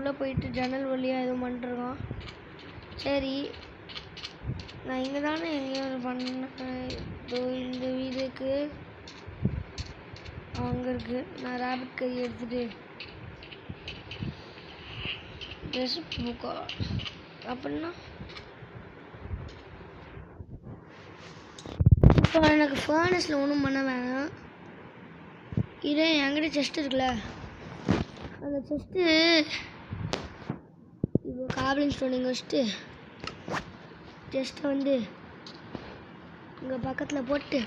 உள்ளே போயிட்டு ஜன்னல் வழியாக எதுவும் பண்ணிட்டுருக்கான். சரி நான் இங்கே தானே எங்கேயோ பண்ணேன். இந்த வீடுக்கு அங்கே இருக்குது. நான் ரேபிட் கறி எடுத்துகிட்டு ட்ரெஸ் புக்கா அப்படின்னா இப்போ எனக்கு ஃபர்னஸில் ஒன்றும் பண்ண வேணாம். இதே என்கிட்ட செஸ்ட் இருக்குல்ல, அந்த செஸ்ட்டு இப்போ காப்ளின் ஸ்டோன் இங்கே வச்சுட்டு செஸ்ட்டை வந்து இங்கே பக்கத்தில் போட்டு,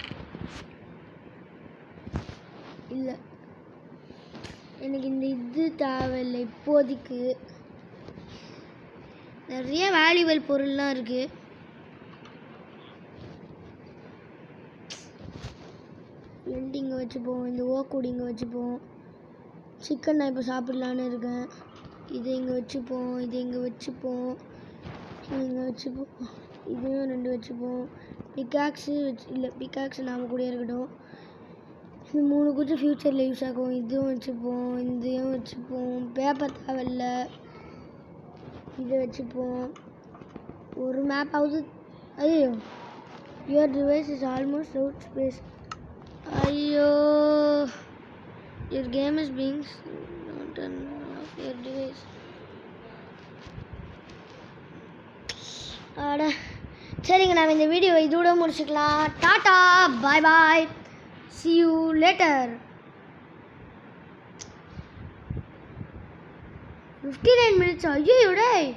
இல்லை எனக்கு இந்த இது தேவையில்லை இப்போதைக்கு. நிறைய வேல்யூபிள் பொருள்லாம் இருக்குது. எண்டு இங்கே வச்சுப்போம், இந்த ஓக்கூடி இங்கே வச்சுப்போம். சிக்கன் நான் இப்போ சாப்பிட்லான்னு இருக்கேன். இதை இங்கே வச்சுப்போம், இதை இங்கே வச்சுப்போம், இங்கே வச்சுப்போம், இதையும் 2 வச்சுப்போம். பிக்காக்ஸு இல்லை பிக்காக்ஸு நாம் கூட இருக்கட்டும். இது 3 குச்சி ஃப்யூச்சரில் யூஸ் ஆகும். இதுவும் வச்சுப்போம், இதையும் வச்சுப்போம். பேப்பர் தேவையில்ல, இதை வச்சுப்போம். ஒரு மேப்பாவது. ஐயோ, your device is almost out space. ஐயோ, your game is being turned off your device. அட சரிங்க, நாம் இந்த வீடியோ இதோட முடிச்சுக்கலாம். Tata, bye bye, see you later. 59 minutes. ஐயோ டேய்.